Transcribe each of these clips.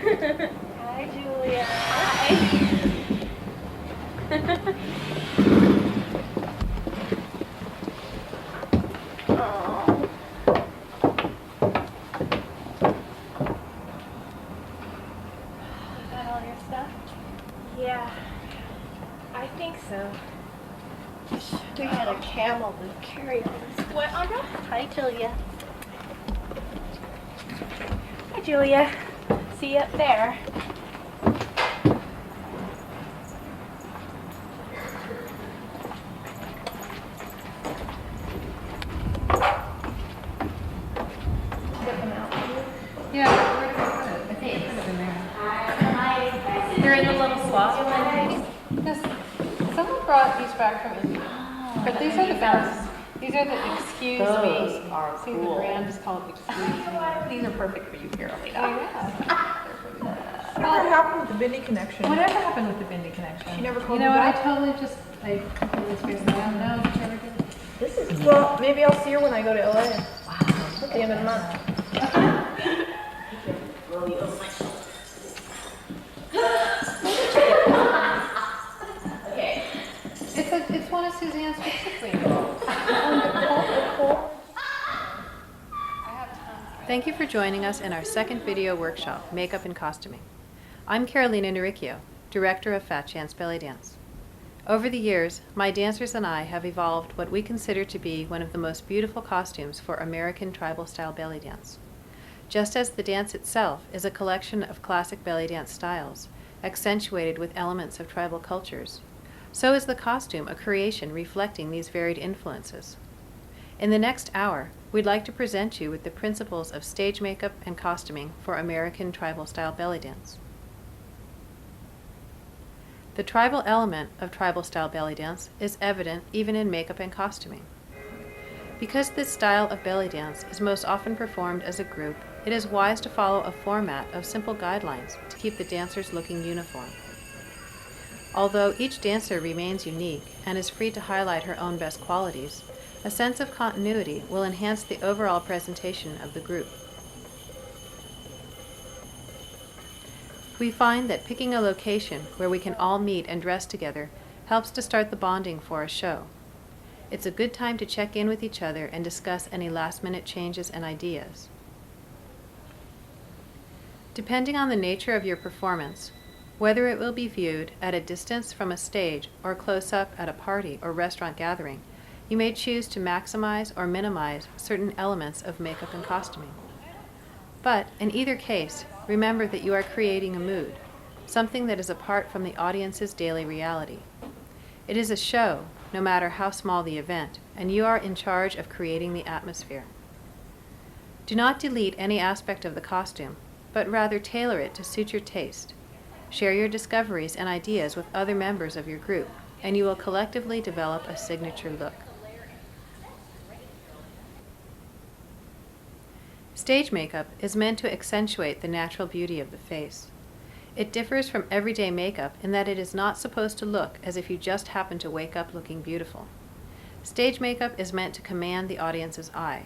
Hi, Julia. Hi. Oh. Got all your stuff? Yeah, I think so. We had a camel to carry all this sweat on us. Hi, Julia. Hi, Julia. See you up there. Get them out. Yeah, where did I put it? I think I put it in there. They're in the little swap. This, someone brought these back from India. But these are the best. These are the Excuse Those Me. are See, cool. the brand is called Excuse Me. These are perfect for you, Carolina. Yeah. Whatever happened with the Bindi connection? Whatever happened with the Bindi connection? She never You called know you what? I back? totally just, I completely spaced it out. No, she never did. This is Well, maybe I'll see her when I go to LA at the end of the month. okay. It's one of Suzanne's specifically. Thank you for joining us in our second video workshop, Makeup and Costuming. I'm Carolena Nericcio, Director of FatChanceBellyDance. Over the years, my dancers and I have evolved what we consider to be one of the most beautiful costumes for American tribal-style belly dance. Just as the dance itself is a collection of classic belly dance styles, accentuated with elements of tribal cultures, so is the costume a creation reflecting these varied influences. In the next hour, we'd like to present you with the principles of stage makeup and costuming for American tribal-style belly dance. The tribal element of tribal-style belly dance is evident even in makeup and costuming. Because this style of belly dance is most often performed as a group, it is wise to follow a format of simple guidelines to keep the dancers looking uniform. Although each dancer remains unique and is free to highlight her own best qualities, a sense of continuity will enhance the overall presentation of the group. We find that picking a location where we can all meet and dress together helps to start the bonding for a show. It's a good time to check in with each other and discuss any last-minute changes and ideas. Depending on the nature of your performance, whether it will be viewed at a distance from a stage or close up at a party or restaurant gathering, you may choose to maximize or minimize certain elements of makeup and costuming. But in either case, remember that you are creating a mood, something that is apart from the audience's daily reality. It is a show, no matter how small the event, and you are in charge of creating the atmosphere. Do not delete any aspect of the costume, but rather tailor it to suit your taste. Share your discoveries and ideas with other members of your group, and you will collectively develop a signature look. Stage makeup is meant to accentuate the natural beauty of the face. It differs from everyday makeup in that it is not supposed to look as if you just happened to wake up looking beautiful. Stage makeup is meant to command the audience's eye,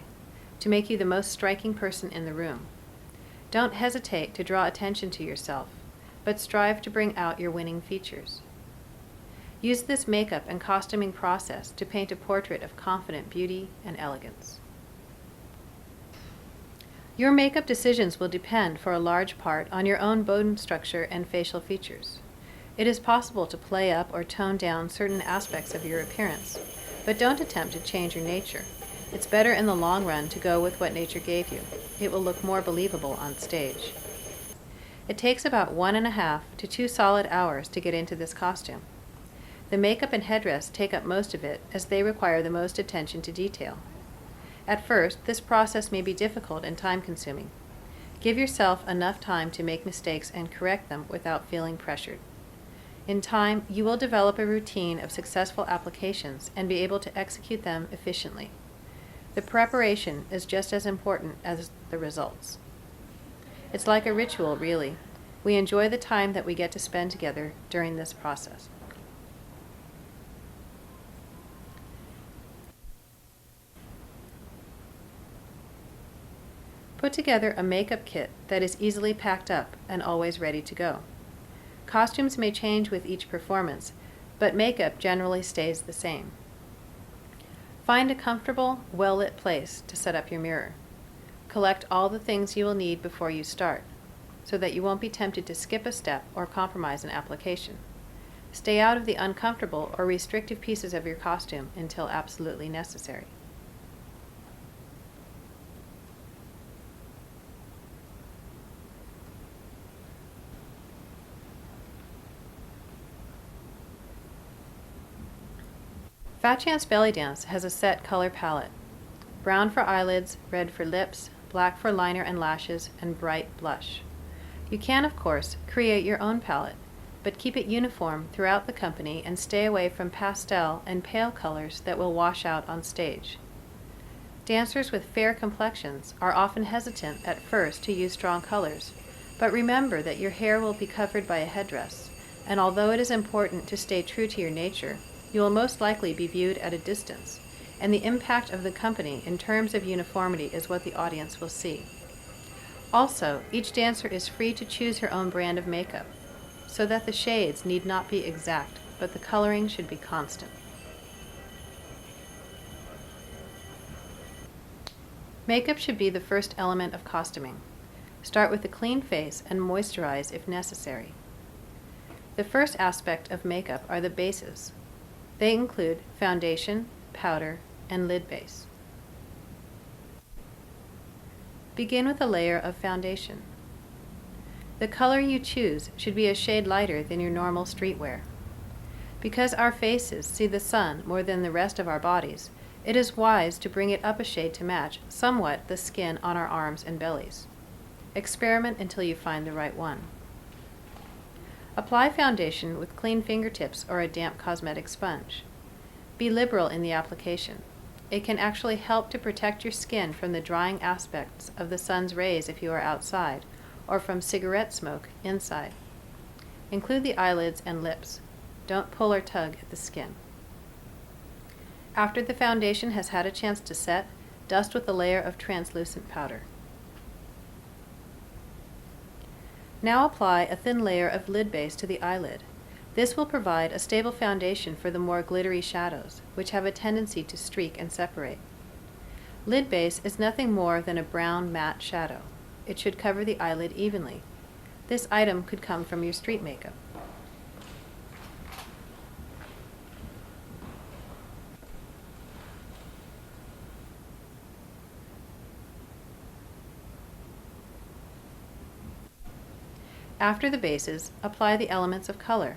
to make you the most striking person in the room. Don't hesitate to draw attention to yourself, but strive to bring out your winning features. Use this makeup and costuming process to paint a portrait of confident beauty and elegance. Your makeup decisions will depend for a large part on your own bone structure and facial features. It is possible to play up or tone down certain aspects of your appearance, but don't attempt to change your nature. It's better in the long run to go with what nature gave you. It will look more believable on stage. It takes about 1.5 to 2 solid hours to get into this costume. The makeup and headdress take up most of it as they require the most attention to detail. At first, this process may be difficult and time-consuming. Give yourself enough time to make mistakes and correct them without feeling pressured. In time, you will develop a routine of successful applications and be able to execute them efficiently. The preparation is just as important as the results. It's like a ritual, really. We enjoy the time that we get to spend together during this process. Put together a makeup kit that is easily packed up and always ready to go. Costumes may change with each performance, but makeup generally stays the same. Find a comfortable, well-lit place to set up your mirror. Collect all the things you will need before you start, so that you won't be tempted to skip a step or compromise an application. Stay out of the uncomfortable or restrictive pieces of your costume until absolutely necessary. FatChanceBellyDance has a set color palette: brown for eyelids, red for lips, black for liner and lashes, and bright blush. You can, of course, create your own palette, but keep it uniform throughout the company and stay away from pastel and pale colors that will wash out on stage. Dancers with fair complexions are often hesitant at first to use strong colors, but remember that your hair will be covered by a headdress, and although it is important to stay true to your nature, you will most likely be viewed at a distance, and the impact of the company in terms of uniformity is what the audience will see. Also, each dancer is free to choose her own brand of makeup, so that the shades need not be exact, but the coloring should be constant. Makeup should be the first element of costuming. Start with a clean face and moisturize if necessary. The first aspect of makeup are the bases. They include foundation, powder, and lid base. Begin with a layer of foundation. The color you choose should be a shade lighter than your normal streetwear. Because our faces see the sun more than the rest of our bodies, it is wise to bring it up a shade to match somewhat the skin on our arms and bellies. Experiment until you find the right one. Apply foundation with clean fingertips or a damp cosmetic sponge. Be liberal in the application. It can actually help to protect your skin from the drying aspects of the sun's rays if you are outside, or from cigarette smoke inside. Include the eyelids and lips. Don't pull or tug at the skin. After the foundation has had a chance to set, dust with a layer of translucent powder. Now apply a thin layer of lid base to the eyelid. This will provide a stable foundation for the more glittery shadows, which have a tendency to streak and separate. Lid base is nothing more than a brown matte shadow. It should cover the eyelid evenly. This item could come from your street makeup. After the bases, apply the elements of color.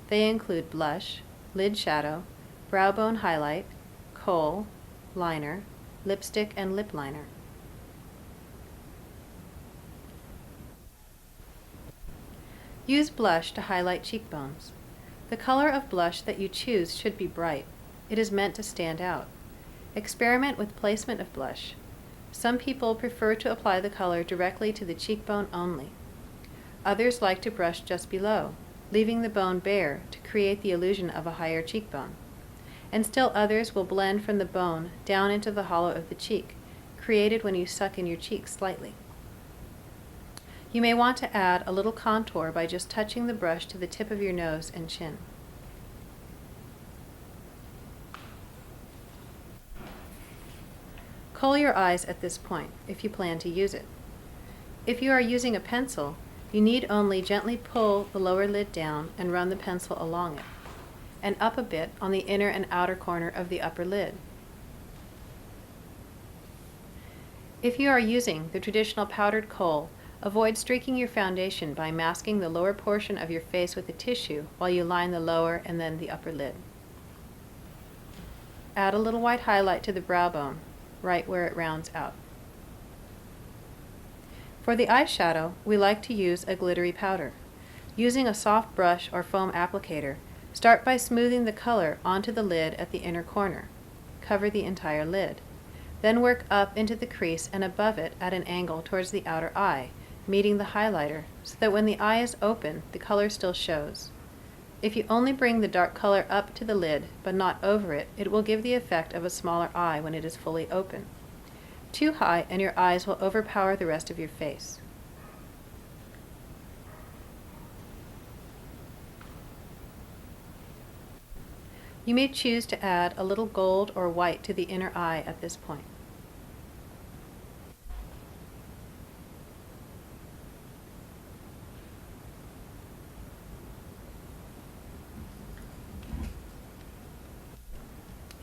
They include blush, lid shadow, brow bone highlight, kohl, liner, lipstick, and lip liner. Use blush to highlight cheekbones. The color of blush that you choose should be bright. It is meant to stand out. Experiment with placement of blush. Some people prefer to apply the color directly to the cheekbone only. Others like to brush just below, leaving the bone bare to create the illusion of a higher cheekbone. And still others will blend from the bone down into the hollow of the cheek, created when you suck in your cheek slightly. You may want to add a little contour by just touching the brush to the tip of your nose and chin. Kohl your eyes at this point, if you plan to use it. If you are using a pencil, you need only gently pull the lower lid down and run the pencil along it, and up a bit on the inner and outer corner of the upper lid. If you are using the traditional powdered kohl, avoid streaking your foundation by masking the lower portion of your face with a tissue while you line the lower and then the upper lid. Add a little white highlight to the brow bone, right where it rounds out. For the eyeshadow, we like to use a glittery powder. Using a soft brush or foam applicator, start by smoothing the color onto the lid at the inner corner. Cover the entire lid. Then work up into the crease and above it at an angle towards the outer eye, meeting the highlighter, so that when the eye is open, the color still shows. If you only bring the dark color up to the lid, but not over it, it will give the effect of a smaller eye when it is fully open. Too high and your eyes will overpower the rest of your face. You may choose to add a little gold or white to the inner eye at this point.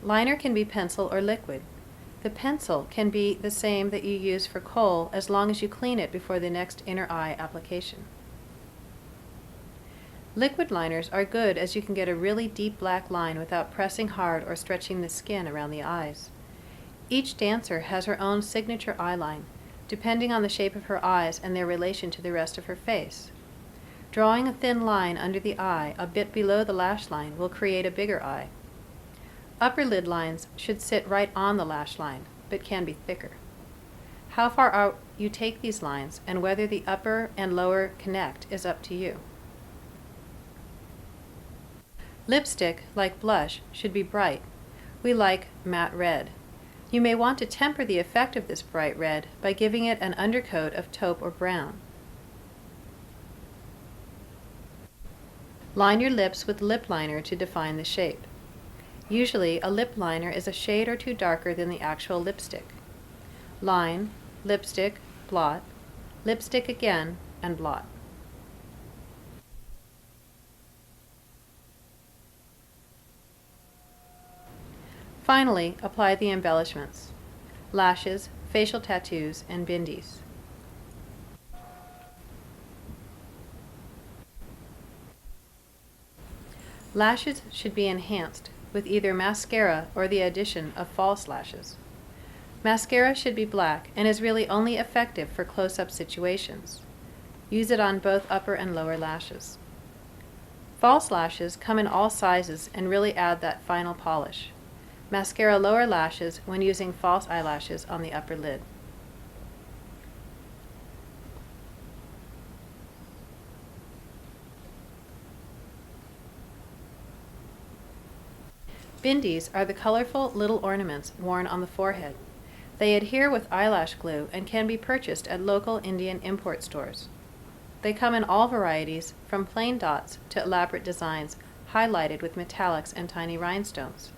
Liner can be pencil or liquid. The pencil can be the same that you use for kohl as long as you clean it before the next inner eye application. Liquid liners are good as you can get a really deep black line without pressing hard or stretching the skin around the eyes. Each dancer has her own signature eyeline, depending on the shape of her eyes and their relation to the rest of her face. Drawing a thin line under the eye a bit below the lash line will create a bigger eye. Upper lid lines should sit right on the lash line, but can be thicker. How far out you take these lines and whether the upper and lower connect is up to you. Lipstick, like blush, should be bright. We like matte red. You may want to temper the effect of this bright red by giving it an undercoat of taupe or brown. Line your lips with lip liner to define the shape. Usually, a lip liner is a shade or two darker than the actual lipstick. Line, lipstick, blot, lipstick again, and blot. Finally, apply the embellishments: lashes, facial tattoos, and bindis. Lashes should be enhanced with either mascara or the addition of false lashes. Mascara should be black and is really only effective for close-up situations. Use it on both upper and lower lashes. False lashes come in all sizes and really add that final polish. Mascara lower lashes when using false eyelashes on the upper lid. Bindis are the colorful little ornaments worn on the forehead. They adhere with eyelash glue and can be purchased at local Indian import stores. They come in all varieties, from plain dots to elaborate designs highlighted with metallics and tiny rhinestones.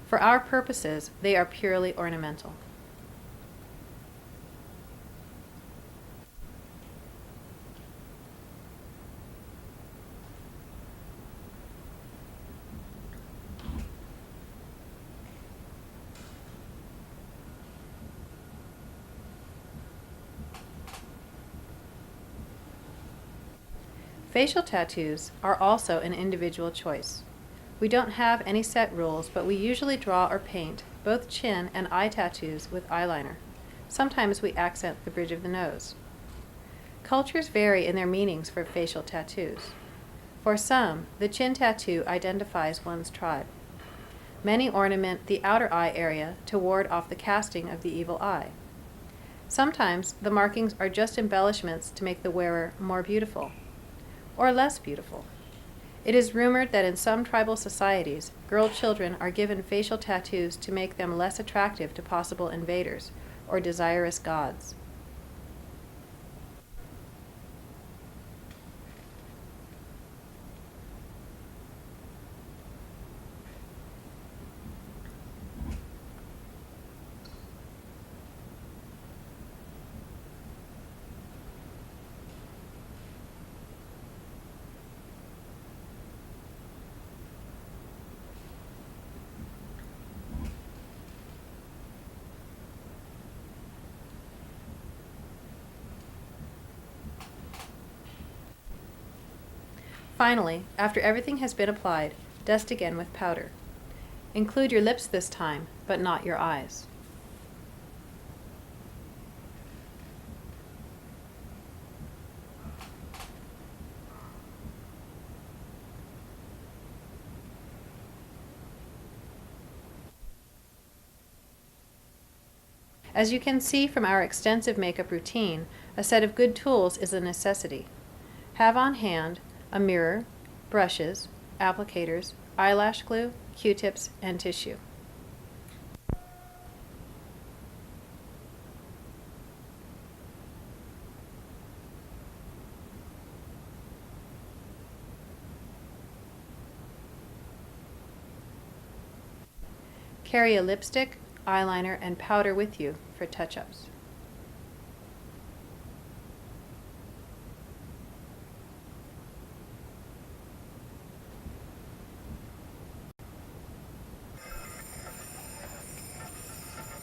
For our purposes, they are purely ornamental. Facial tattoos are also an individual choice. We don't have any set rules, but we usually draw or paint both chin and eye tattoos with eyeliner. Sometimes we accent the bridge of the nose. Cultures vary in their meanings for facial tattoos. For some, the chin tattoo identifies one's tribe. Many ornament the outer eye area to ward off the casting of the evil eye. Sometimes the markings are just embellishments to make the wearer more beautiful, or less beautiful. It is rumored that in some tribal societies, girl children are given facial tattoos to make them less attractive to possible invaders or desirous gods. Finally, after everything has been applied, dust again with powder. Include your lips this time, but not your eyes. As you can see from our extensive makeup routine, a set of good tools is a necessity. Have on hand a mirror, brushes, applicators, eyelash glue, Q-tips, and tissue. Carry a lipstick, eyeliner, and powder with you for touch-ups.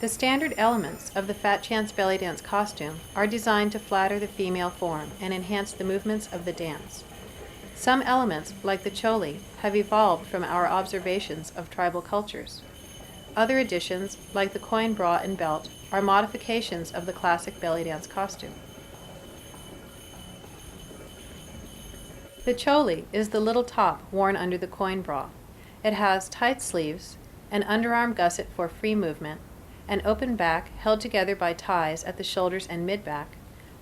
The standard elements of the Fat Chance Belly Dance costume are designed to flatter the female form and enhance the movements of the dance. Some elements, like the choli, have evolved from our observations of tribal cultures. Other additions, like the coin bra and belt, are modifications of the classic belly dance costume. The choli is the little top worn under the coin bra. It has tight sleeves, an underarm gusset for free movement, an open back held together by ties at the shoulders and mid-back,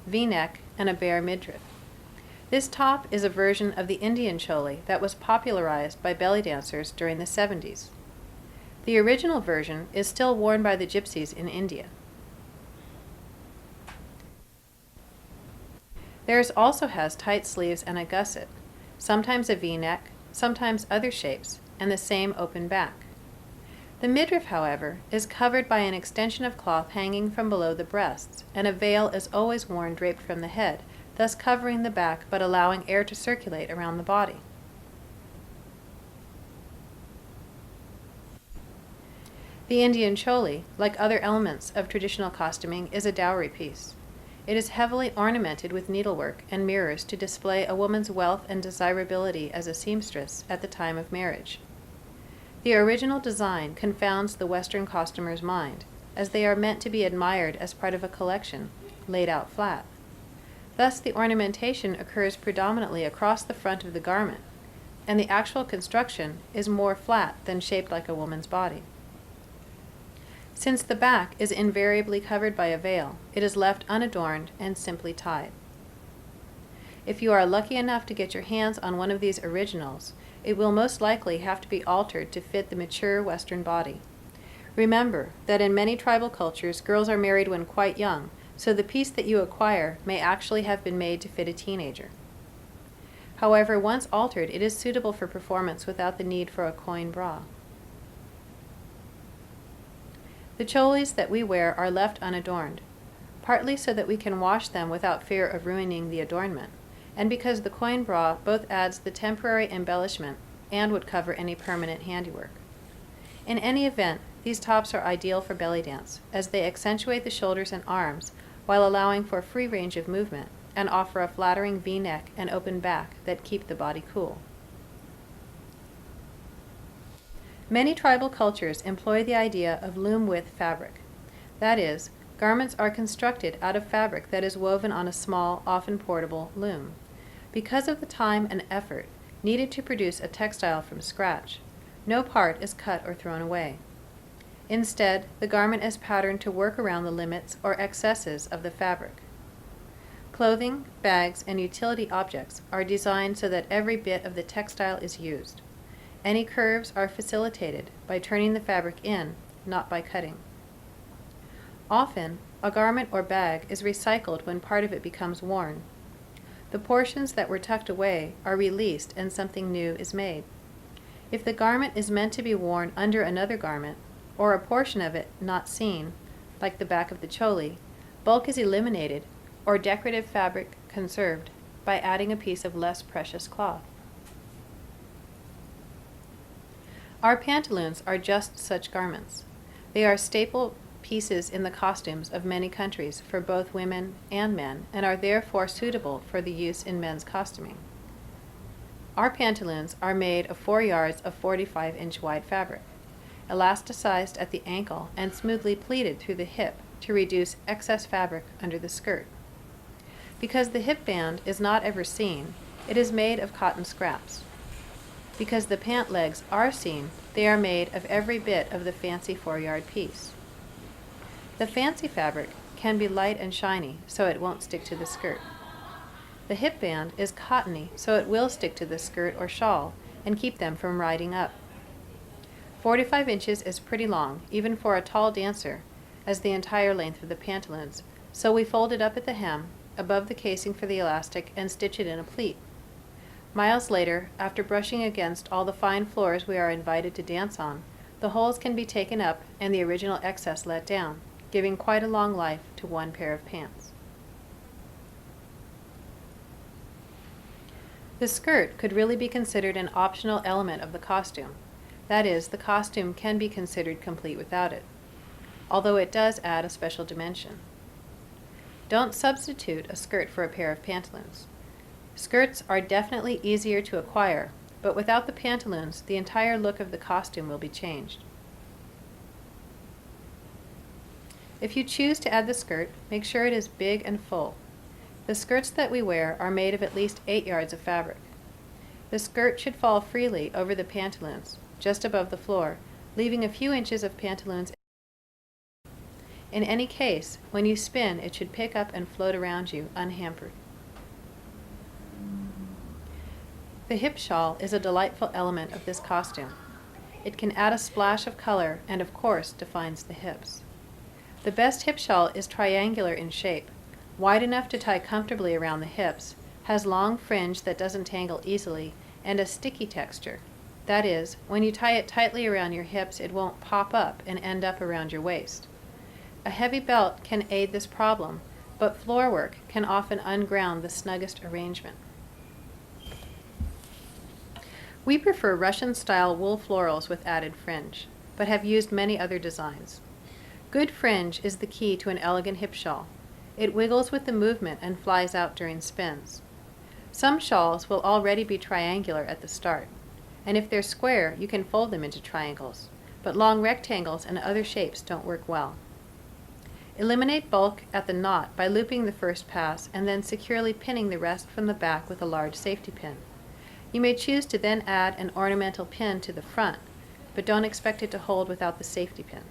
V-neck, and a bare midriff. This top is a version of the Indian choli that was popularized by belly dancers during the 70s. The original version is still worn by the gypsies in India. Theirs also has tight sleeves and a gusset, sometimes a V-neck, sometimes other shapes, and the same open back. The midriff, however, is covered by an extension of cloth hanging from below the breasts, and a veil is always worn draped from the head, thus covering the back but allowing air to circulate around the body. The Indian choli, like other elements of traditional costuming, is a dowry piece. It is heavily ornamented with needlework and mirrors to display a woman's wealth and desirability as a seamstress at the time of marriage. The original design confounds the Western costumer's mind, as they are meant to be admired as part of a collection, laid out flat. Thus, the ornamentation occurs predominantly across the front of the garment, and the actual construction is more flat than shaped like a woman's body. Since the back is invariably covered by a veil, it is left unadorned and simply tied. If you are lucky enough to get your hands on one of these originals, it will most likely have to be altered to fit the mature Western body. Remember that in many tribal cultures, girls are married when quite young, so the piece that you acquire may actually have been made to fit a teenager. However, once altered, it is suitable for performance without the need for a coin bra. The cholis that we wear are left unadorned, partly so that we can wash them without fear of ruining the adornment, and because the coin bra both adds the temporary embellishment and would cover any permanent handiwork. In any event, these tops are ideal for belly dance, as they accentuate the shoulders and arms while allowing for free range of movement and offer a flattering V-neck and open back that keep the body cool. Many tribal cultures employ the idea of loom-width fabric. That is, garments are constructed out of fabric that is woven on a small, often portable, loom. Because of the time and effort needed to produce a textile from scratch, no part is cut or thrown away. Instead, the garment is patterned to work around the limits or excesses of the fabric. Clothing, bags, and utility objects are designed so that every bit of the textile is used. Any curves are facilitated by turning the fabric in, not by cutting. Often, a garment or bag is recycled when part of it becomes worn. The portions that were tucked away are released and something new is made. If the garment is meant to be worn under another garment, or a portion of it not seen, like the back of the choli, bulk is eliminated or decorative fabric conserved by adding a piece of less precious cloth. Our pantaloons are just such garments. They are staple pieces in the costumes of many countries for both women and men, and are therefore suitable for the use in men's costuming. Our pantaloons are made of 4 yards of 45-inch wide fabric, elasticized at the ankle and smoothly pleated through the hip to reduce excess fabric under the skirt. Because the hip band is not ever seen, it is made of cotton scraps. Because the pant legs are seen, they are made of every bit of the fancy 4-yard piece. The fancy fabric can be light and shiny, so it won't stick to the skirt. The hip band is cottony, so it will stick to the skirt or shawl and keep them from riding up. 45 inches is pretty long, even for a tall dancer, as the entire length of the pantaloons, so we fold it up at the hem, above the casing for the elastic, and stitch it in a pleat. Miles later, after brushing against all the fine floors we are invited to dance on, The holes can be taken up and the original excess let down, giving quite a long life to one pair of pants. The skirt could really be considered an optional element of the costume. That is, the costume can be considered complete without it, although it does add a special dimension. Don't substitute a skirt for a pair of pantaloons. Skirts are definitely easier to acquire, but without the pantaloons, the entire look of the costume will be changed. If you choose to add the skirt, make sure it is big and full. The skirts that we wear are made of at least 8 yards of fabric. The skirt should fall freely over the pantaloons, just above the floor, leaving a few inches of pantaloons. In any case, when you spin, it should pick up and float around you unhampered. The hip shawl is a delightful element of this costume. It can add a splash of color and, of course, defines the hips. The best hip shawl is triangular in shape, wide enough to tie comfortably around the hips, has long fringe that doesn't tangle easily, and a sticky texture. That is, when you tie it tightly around your hips, it won't pop up and end up around your waist. A heavy belt can aid this problem, but floor work can often unground the snuggest arrangement. We prefer Russian-style wool florals with added fringe, but have used many other designs. Good fringe is the key to an elegant hip shawl. It wiggles with the movement and flies out during spins. Some shawls will already be triangular at the start, and if they're square, you can fold them into triangles, but long rectangles and other shapes don't work well. Eliminate bulk at the knot by looping the first pass and then securely pinning the rest from the back with a large safety pin. You may choose to then add an ornamental pin to the front, but don't expect it to hold without the safety pin.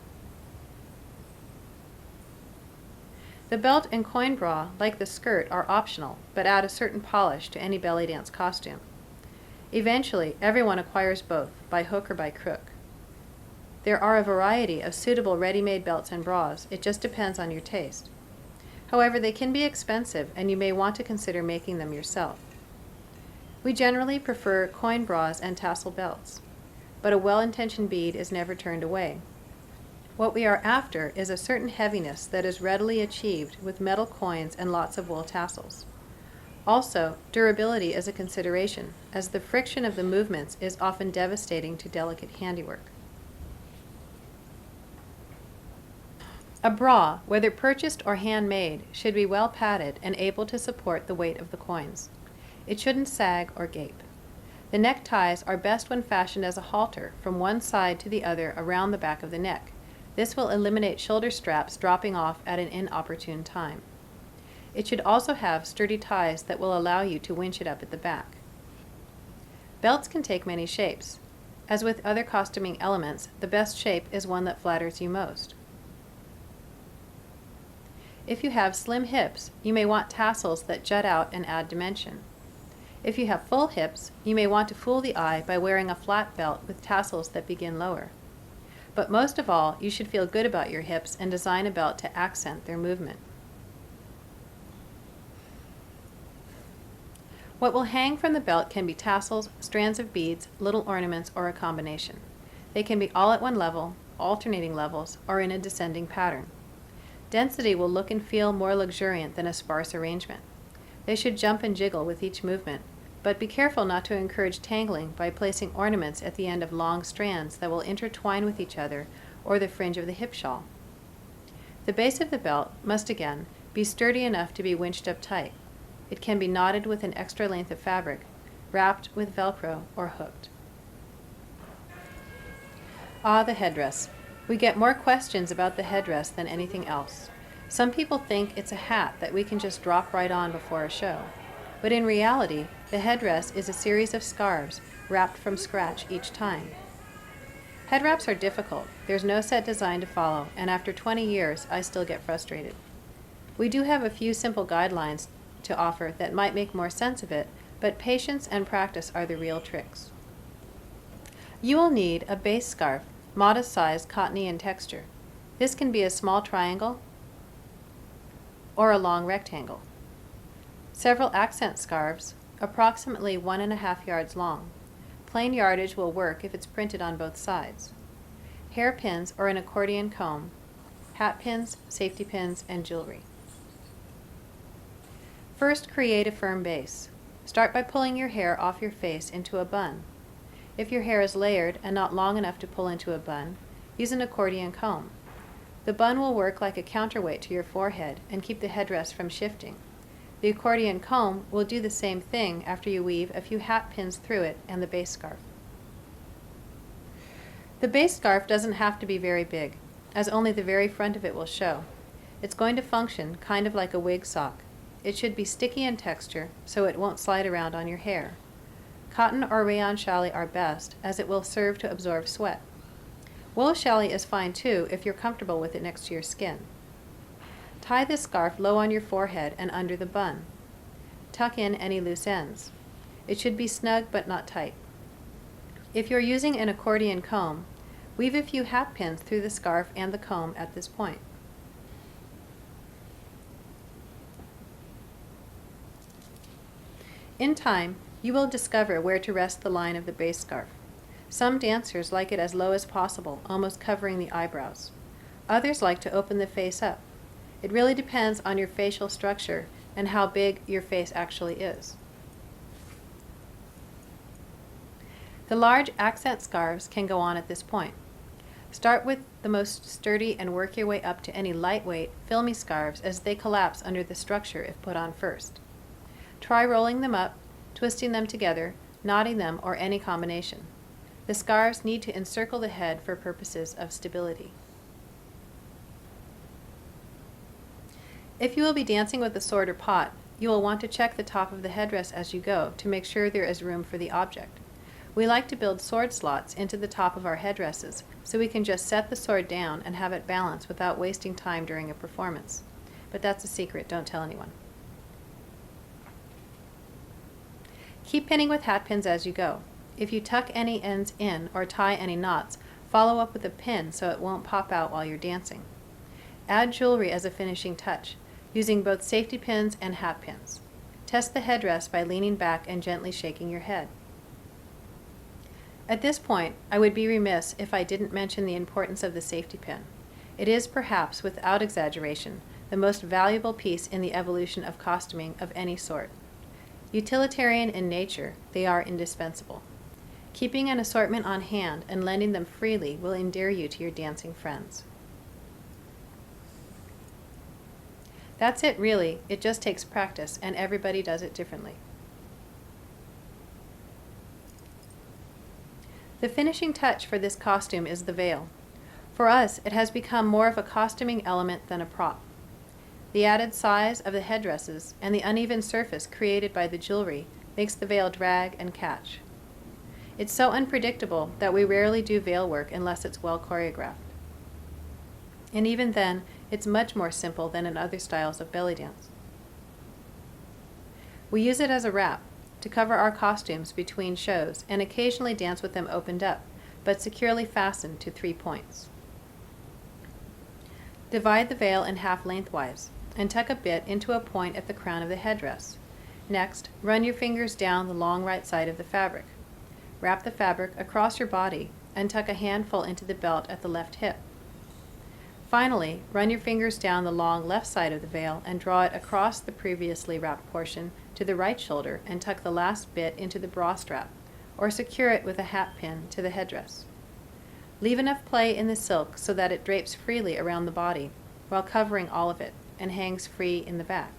The belt and coin bra, like the skirt, are optional, but add a certain polish to any belly dance costume. Eventually, everyone acquires both, by hook or by crook. There are a variety of suitable ready-made belts and bras. It just depends on your taste. However, they can be expensive, and you may want to consider making them yourself. We generally prefer coin bras and tassel belts, but a well-intentioned bead is never turned away. What we are after is a certain heaviness that is readily achieved with metal coins and lots of wool tassels. Also, durability is a consideration, as the friction of the movements is often devastating to delicate handiwork. A bra, whether purchased or handmade, should be well padded and able to support the weight of the coins. It shouldn't sag or gape. The neckties are best when fashioned as a halter from one side to the other around the back of the neck. This will eliminate shoulder straps dropping off at an inopportune time. It should also have sturdy ties that will allow you to winch it up at the back. Belts can take many shapes. As with other costuming elements, the best shape is one that flatters you most. If you have slim hips, you may want tassels that jut out and add dimension. If you have full hips, you may want to fool the eye by wearing a flat belt with tassels that begin lower. But most of all, you should feel good about your hips and design a belt to accent their movement. What will hang from the belt can be tassels, strands of beads, little ornaments, or a combination. They can be all at one level, alternating levels, or in a descending pattern. Density will look and feel more luxuriant than a sparse arrangement. They should jump and jiggle with each movement, but be careful not to encourage tangling by placing ornaments at the end of long strands that will intertwine with each other or the fringe of the hip shawl. The base of the belt must again be sturdy enough to be winched up tight. It can be knotted with an extra length of fabric, wrapped with Velcro, or hooked. Ah, the headdress. We get more questions about the headdress than anything else. Some people think it's a hat that we can just drop right on before a show. But in reality, the headdress is a series of scarves wrapped from scratch each time. Head wraps are difficult. There's no set design to follow, and after 20 years, I still get frustrated. We do have a few simple guidelines to offer that might make more sense of it, but patience and practice are the real tricks. You will need a base scarf, modest size, cottony in texture. This can be a small triangle or a long rectangle. Several accent scarves, approximately 1.5 yards long. Plain yardage will work if it's printed on both sides. hairpins or an accordion comb, hat pins, safety pins, and jewelry. First, create a firm base. Start by pulling your hair off your face into a bun. If your hair is layered and not long enough to pull into a bun, use an accordion comb. The bun will work like a counterweight to your forehead and keep the headdress from shifting. The accordion comb will do the same thing after you weave a few hat pins through it and the base scarf. The base scarf doesn't have to be very big, as only the very front of it will show. It's going to function kind of like a wig sock. It should be sticky in texture so it won't slide around on your hair. Cotton or rayon challis are best, as it will serve to absorb sweat. Wool challis is fine too if you're comfortable with it next to your skin. Tie this scarf low on your forehead and under the bun. Tuck in any loose ends. It should be snug but not tight. If you're using an accordion comb, weave a few hat pins through the scarf and the comb at this point. In time, you will discover where to rest the line of the base scarf. Some dancers like it as low as possible, almost covering the eyebrows. Others like to open the face up. It really depends on your facial structure and how big your face actually is. The large accent scarves can go on at this point. Start with the most sturdy and work your way up to any lightweight, filmy scarves as they collapse under the structure if put on first. Try rolling them up, twisting them together, knotting them, or any combination. The scarves need to encircle the head for purposes of stability. If you will be dancing with a sword or pot, you will want to check the top of the headdress as you go to make sure there is room for the object. We like to build sword slots into the top of our headdresses so we can just set the sword down and have it balanced without wasting time during a performance. But that's a secret, don't tell anyone. Keep pinning with hat pins as you go. If you tuck any ends in or tie any knots, follow up with a pin so it won't pop out while you're dancing. Add jewelry as a finishing touch, using both safety pins and hat pins. Test the headdress by leaning back and gently shaking your head. At this point, I would be remiss if I didn't mention the importance of the safety pin. It is perhaps, without exaggeration, the most valuable piece in the evolution of costuming of any sort. Utilitarian in nature, they are indispensable. Keeping an assortment on hand and lending them freely will endear you to your dancing friends. That's it really, it just takes practice and everybody does it differently. The finishing touch for this costume is the veil. For us, it has become more of a costuming element than a prop. The added size of the headdresses and the uneven surface created by the jewelry makes the veil drag and catch. It's so unpredictable that we rarely do veil work unless it's well choreographed. And even then, it's much more simple than in other styles of belly dance. We use it as a wrap to cover our costumes between shows and occasionally dance with them opened up, but securely fastened to 3 points. Divide the veil in half lengthwise and tuck a bit into a point at the crown of the headdress. Next, run your fingers down the long right side of the fabric. Wrap the fabric across your body and tuck a handful into the belt at the left hip. Finally, run your fingers down the long left side of the veil and draw it across the previously wrapped portion to the right shoulder and tuck the last bit into the bra strap, or secure it with a hat pin to the headdress. Leave enough play in the silk so that it drapes freely around the body while covering all of it and hangs free in the back.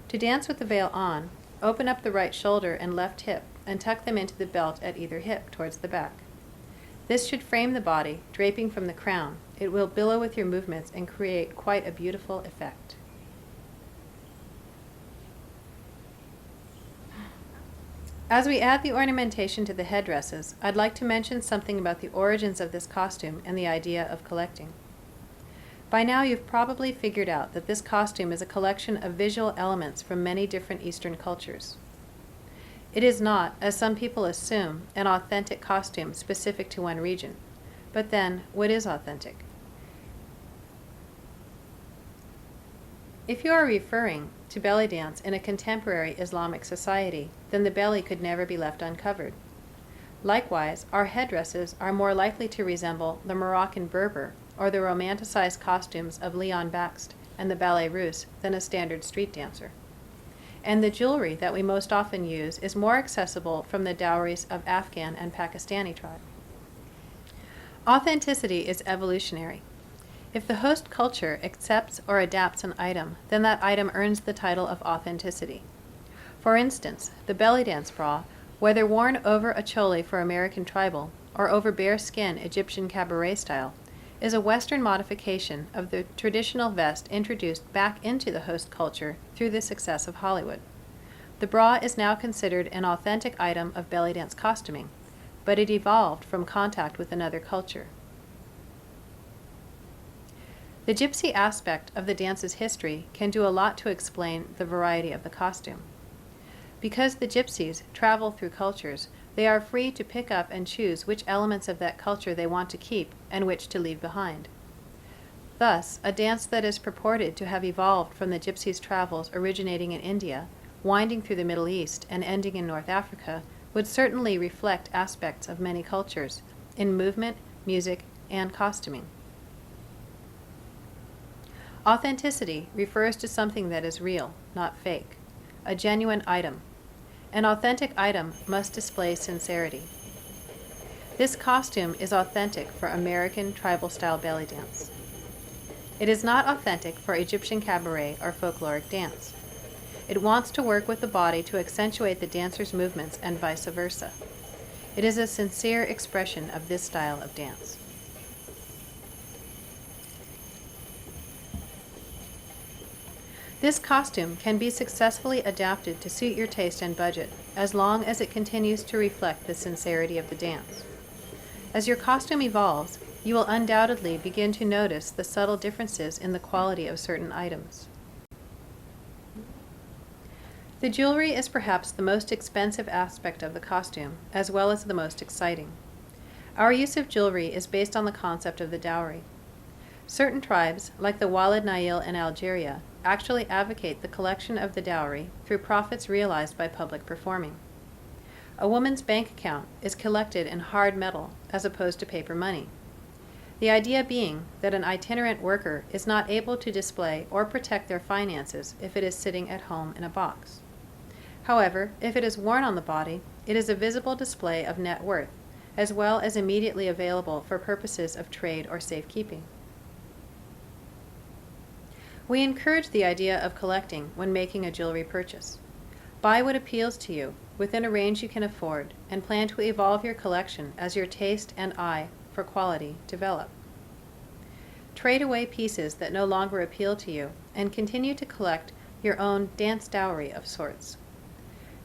To dance with the veil on, open up the right shoulder and left hip and tuck them into the belt at either hip towards the back. This should frame the body, draping from the crown. It will billow with your movements and create quite a beautiful effect. As we add the ornamentation to the headdresses, I'd like to mention something about the origins of this costume and the idea of collecting. By now you've probably figured out that this costume is a collection of visual elements from many different Eastern cultures. It is not, as some people assume, an authentic costume specific to one region. But then, what is authentic? If you are referring to belly dance in a contemporary Islamic society, then the belly could never be left uncovered. Likewise, our headdresses are more likely to resemble the Moroccan Berber or the romanticized costumes of Leon Bakst and the Ballet Russe than a standard street dancer. And the jewelry that we most often use is more accessible from the dowries of Afghan and Pakistani tribe. Authenticity is evolutionary. If the host culture accepts or adapts an item, then that item earns the title of authenticity. For instance, the belly dance bra, whether worn over a chole for American tribal or over bare skin Egyptian cabaret style, is a Western modification of the traditional vest introduced back into the host culture through the success of Hollywood. The bra is now considered an authentic item of belly dance costuming, but it evolved from contact with another culture. The gypsy aspect of the dance's history can do a lot to explain the variety of the costume. Because the gypsies travel through cultures, they are free to pick up and choose which elements of that culture they want to keep and which to leave behind. Thus, a dance that is purported to have evolved from the gypsies' travels originating in India, winding through the Middle East, and ending in North Africa would certainly reflect aspects of many cultures in movement, music, and costuming. Authenticity refers to something that is real, not fake, a genuine item. An authentic item must display sincerity. This costume is authentic for American tribal-style belly dance. It is not authentic for Egyptian cabaret or folkloric dance. It wants to work with the body to accentuate the dancer's movements and vice versa. It is a sincere expression of this style of dance. This costume can be successfully adapted to suit your taste and budget, as long as it continues to reflect the sincerity of the dance. As your costume evolves, you will undoubtedly begin to notice the subtle differences in the quality of certain items. The jewelry is perhaps the most expensive aspect of the costume, as well as the most exciting. Our use of jewelry is based on the concept of the dowry. Certain tribes, like the Walid Nail in Algeria, actually advocate the collection of the dowry through profits realized by public performing. A woman's bank account is collected in hard metal as opposed to paper money. The idea being that an itinerant worker is not able to display or protect their finances if it is sitting at home in a box. However, if it is worn on the body, it is a visible display of net worth, as well as immediately available for purposes of trade or safekeeping. We encourage the idea of collecting when making a jewelry purchase. Buy what appeals to you, within a range you can afford, and plan to evolve your collection as your taste and eye for quality develop. Trade away pieces that no longer appeal to you, and continue to collect your own dance dowry of sorts.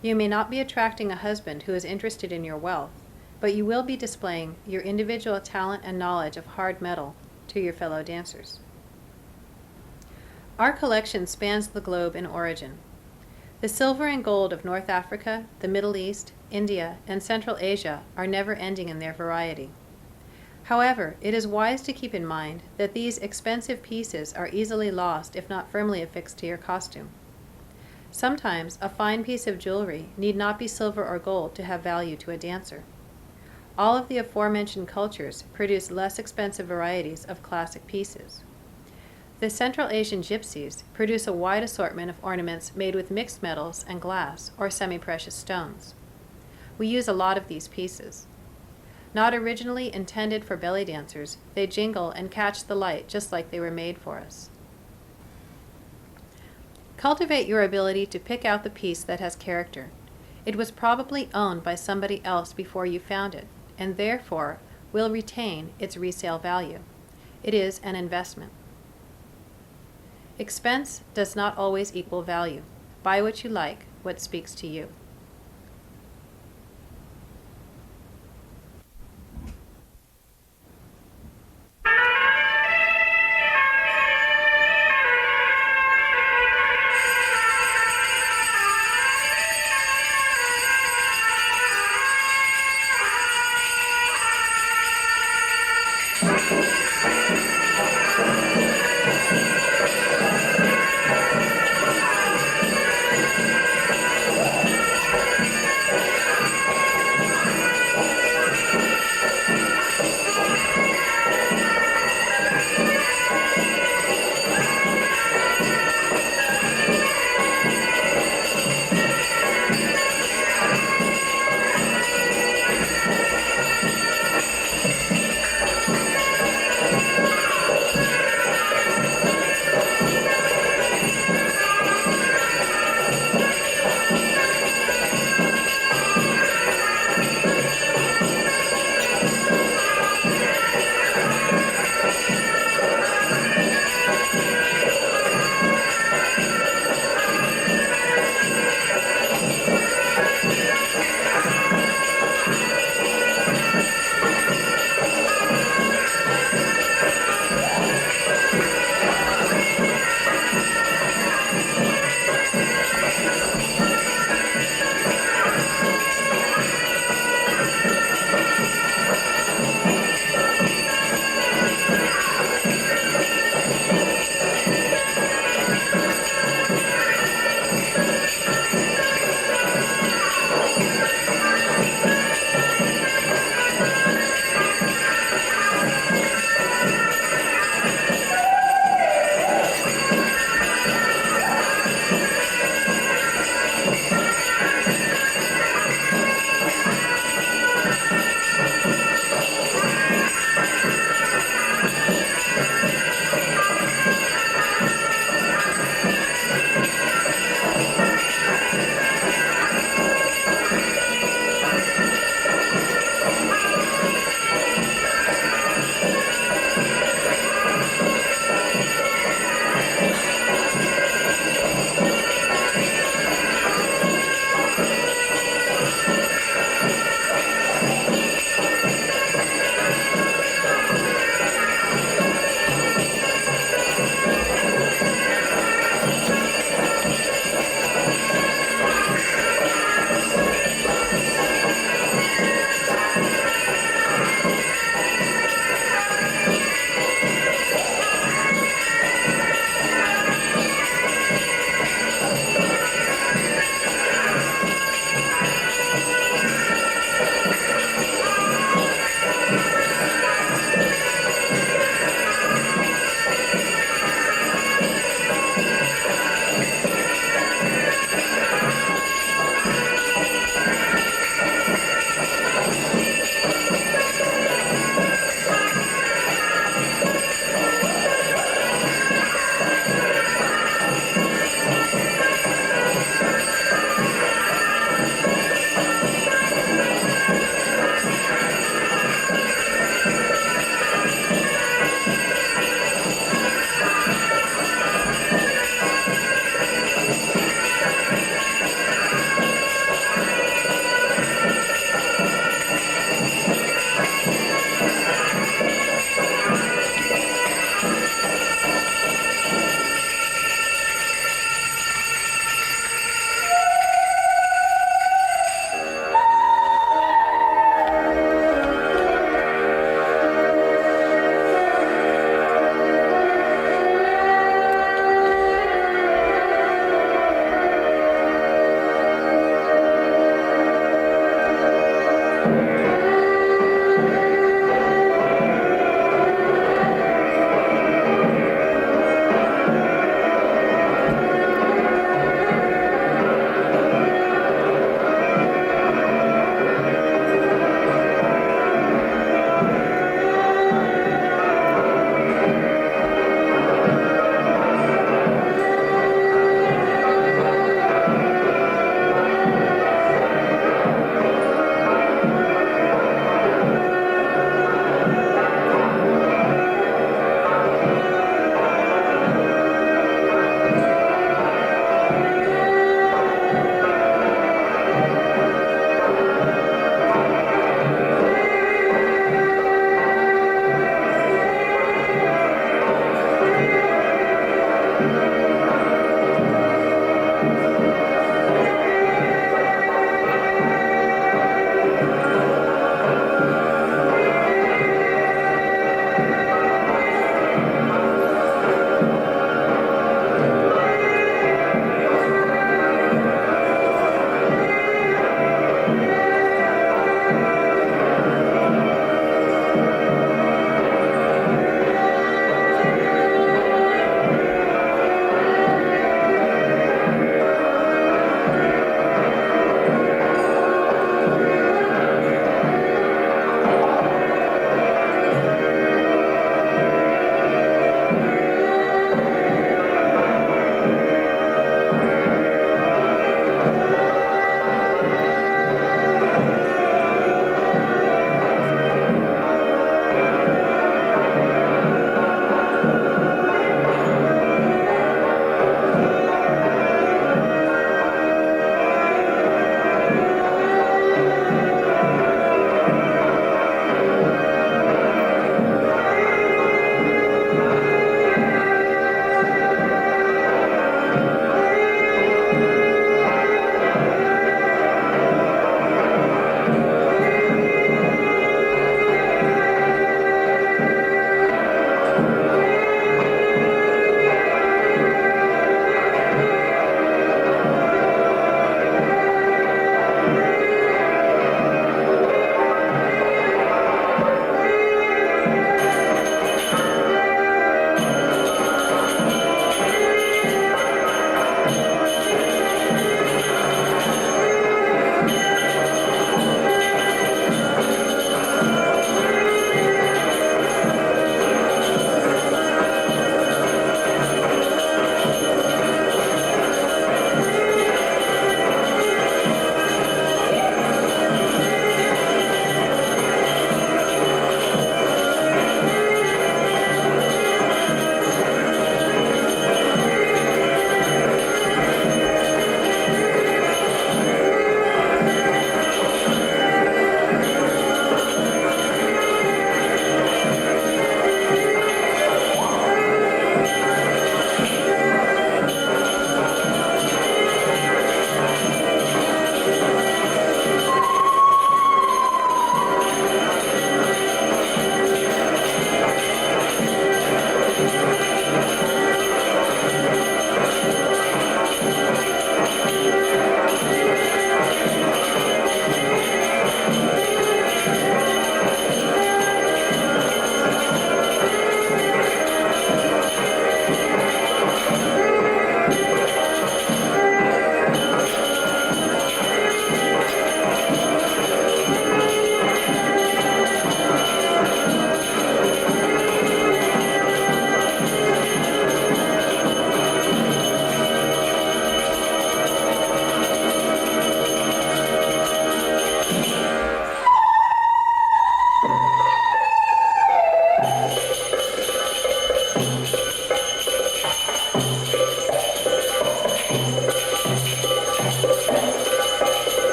You may not be attracting a husband who is interested in your wealth, but you will be displaying your individual talent and knowledge of hard metal to your fellow dancers. Our collection spans the globe in origin. The silver and gold of North Africa, the Middle East, India, and Central Asia are never ending in their variety. However, it is wise to keep in mind that these expensive pieces are easily lost if not firmly affixed to your costume. Sometimes a fine piece of jewelry need not be silver or gold to have value to a dancer. All of the aforementioned cultures produce less expensive varieties of classic pieces. The Central Asian gypsies produce a wide assortment of ornaments made with mixed metals and glass or semi-precious stones. We use a lot of these pieces. Not originally intended for belly dancers, they jingle and catch the light just like they were made for us. Cultivate your ability to pick out the piece that has character. It was probably owned by somebody else before you found it, and therefore will retain its resale value. It is an investment. Expense does not always equal value. Buy what you like, what speaks to you.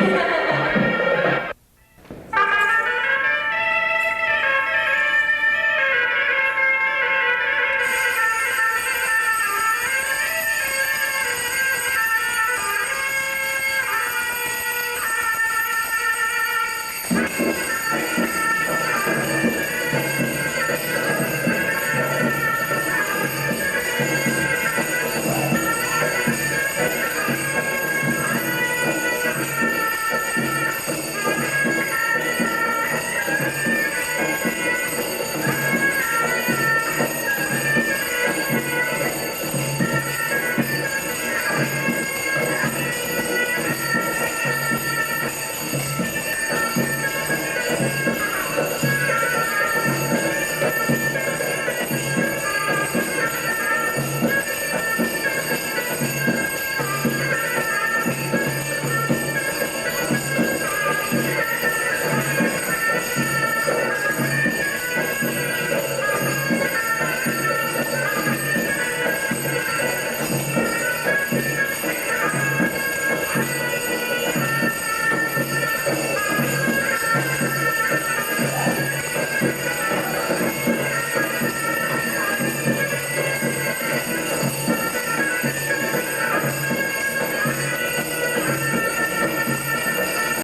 Bye.